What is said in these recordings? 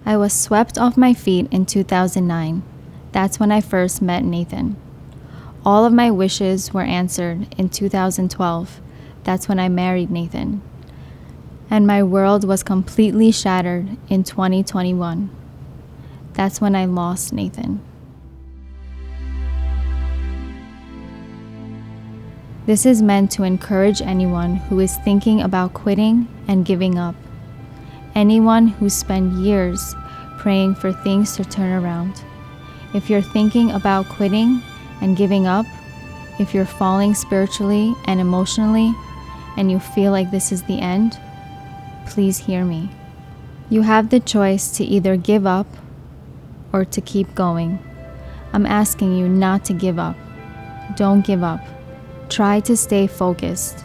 I was swept off my feet in 2009. That's when I first met Nathan. All of my wishes were answered in 2012. That's when I married Nathan. And my world was completely shattered in 2021. That's when I lost Nathan. This is meant to encourage anyone who is thinking about quitting and giving up. Anyone who spent years praying for things to turn around. If you're thinking about quitting and giving up, if you're falling spiritually and emotionally, and you feel like this is the end, please hear me. You have the choice to either give up or to keep going. I'm asking you not to give up. Don't give up. Try to stay focused.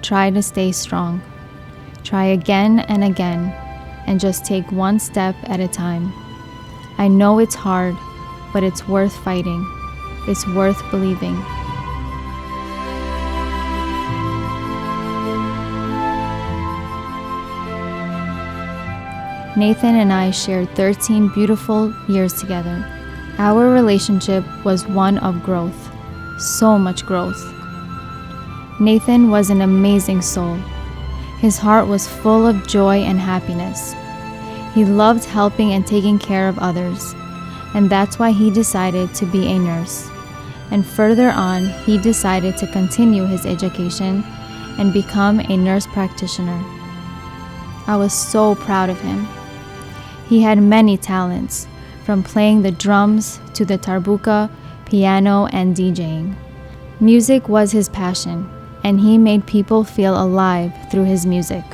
Try to stay strong. Try again and again, and just take one step at a time. I know it's hard, but it's worth fighting. It's worth believing. Nathan and I shared 13 beautiful years together. Our relationship was one of growth, so much growth. Nathan was an amazing soul. His heart was full of joy and happiness. He loved helping and taking care of others, and that's why he decided to be a nurse. And further on, he decided to continue his education and become a nurse practitioner. I was so proud of him. He had many talents, from playing the drums to the tarbuka, piano, and DJing. Music was his passion, and he made people feel alive through his music.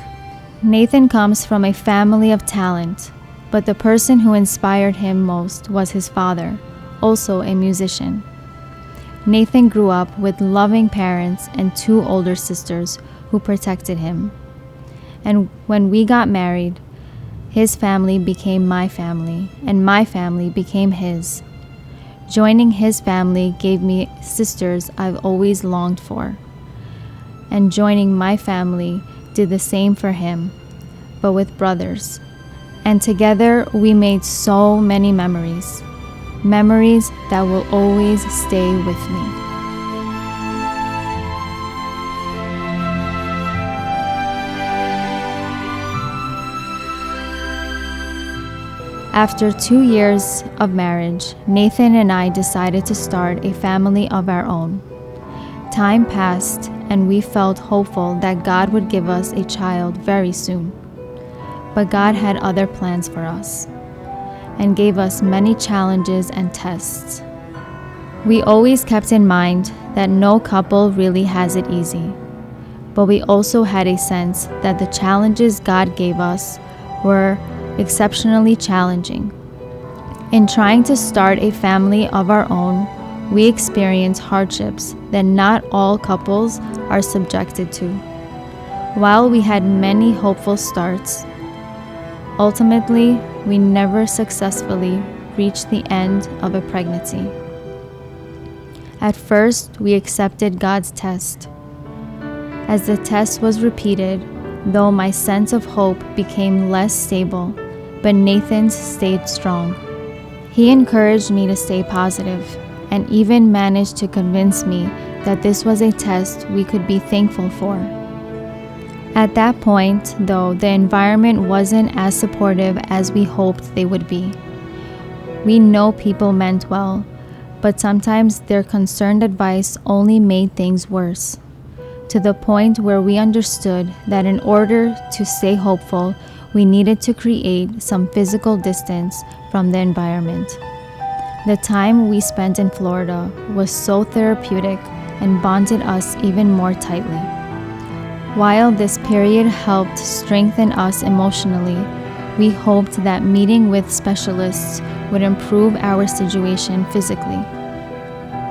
Nathan comes from a family of talent, but the person who inspired him most was his father, also a musician. Nathan grew up with loving parents and 2 older sisters who protected him. And when we got married, his family became my family, and my family became his. Joining his family gave me sisters I've always longed for. And joining my family did the same for him, but with brothers. And together we made so many memories. Memories that will always stay with me. After 2 years of marriage, Nathan and I decided to start a family of our own. Time passed, and we felt hopeful that God would give us a child very soon. But God had other plans for us, and gave us many challenges and tests. We always kept in mind that no couple really has it easy, but we also had a sense that the challenges God gave us were exceptionally challenging. In trying to start a family of our own, we experience hardships that not all couples are subjected to. While we had many hopeful starts, ultimately, we never successfully reached the end of a pregnancy. At first, we accepted God's test. As the test was repeated, though my sense of hope became less stable, but Nathan's stayed strong. He encouraged me to stay positive, and even managed to convince me that this was a test we could be thankful for. At that point, though, the environment wasn't as supportive as we hoped they would be. We know people meant well, but sometimes their concerned advice only made things worse, to the point where we understood that in order to stay hopeful, we needed to create some physical distance from the environment. The time we spent in Florida was so therapeutic and bonded us even more tightly. While this period helped strengthen us emotionally, we hoped that meeting with specialists would improve our situation physically.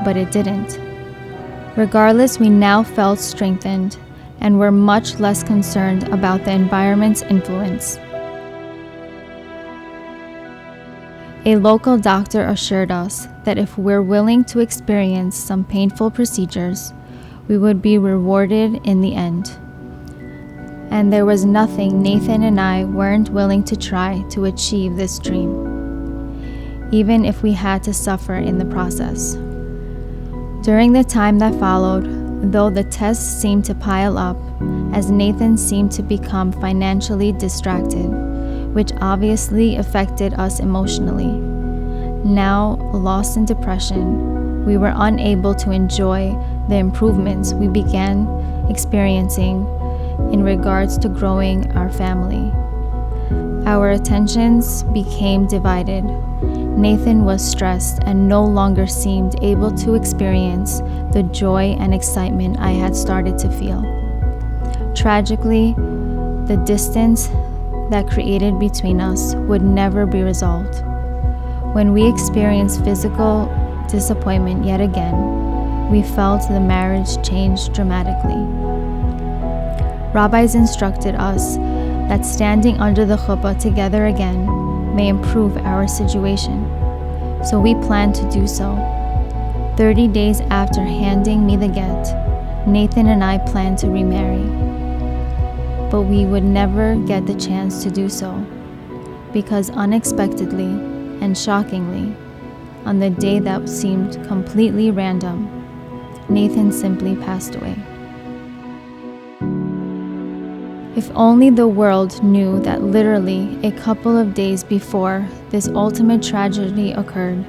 But it didn't. Regardless, we now felt strengthened and were much less concerned about the environment's influence. A local doctor assured us that if we're willing to experience some painful procedures, we would be rewarded in the end. and there was nothing Nathan and I weren't willing to try to achieve this dream, even if we had to suffer in the process. During the time that followed, though the tests seemed to pile up, as Nathan seemed to become financially distracted, which obviously affected us emotionally. Now, lost in depression, we were unable to enjoy the improvements we began experiencing in regards to growing our family. Our attentions became divided. Nathan was stressed and no longer seemed able to experience the joy and excitement I had started to feel. Tragically, the distance that created between us would never be resolved. When we experienced physical disappointment yet again, we felt the marriage change dramatically. Rabbis instructed us that standing under the chuppah together again may improve our situation, so we planned to do so. 30 days after handing me the get, Nathan and I planned to remarry. But we would never get the chance to do so, because unexpectedly and shockingly, on the day that seemed completely random, Nathan simply passed away. If only the world knew that literally a couple of days before this ultimate tragedy occurred,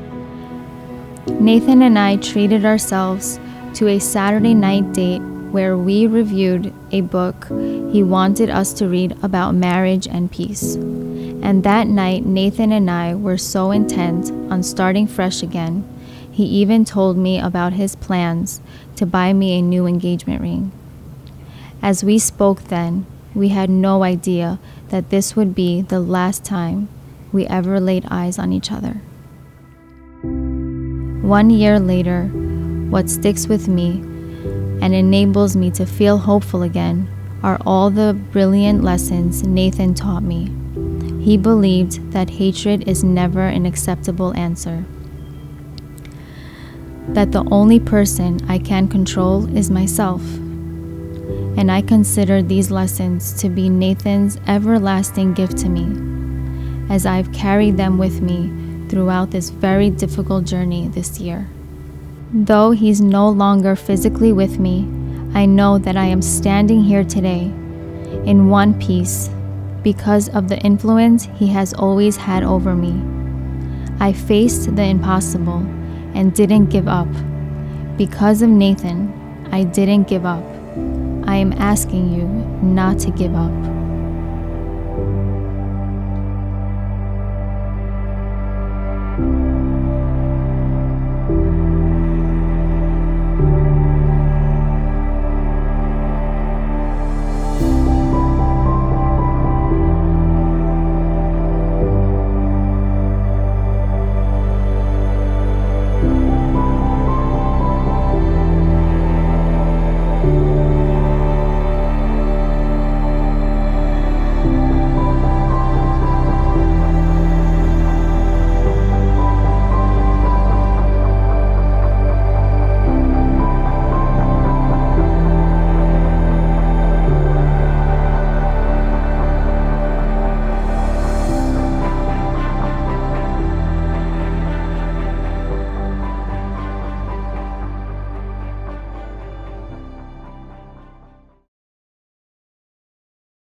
Nathan and I treated ourselves to a Saturday night date where we reviewed a book he wanted us to read about marriage and peace. And that night, Nathan and I were so intent on starting fresh again, he even told me about his plans to buy me a new engagement ring. As we spoke then, we had no idea that this would be the last time we ever laid eyes on each other. 1 year later, what sticks with me and enables me to feel hopeful again are all the brilliant lessons Nathan taught me. He believed that hatred is never an acceptable answer, that the only person I can control is myself. And I consider these lessons to be Nathan's everlasting gift to me, as I've carried them with me throughout this very difficult journey this year. Though he's no longer physically with me, I know that I am standing here today in one piece because of the influence he has always had over me. I faced the impossible and didn't give up. Because of Nathan, I didn't give up. I am asking you not to give up.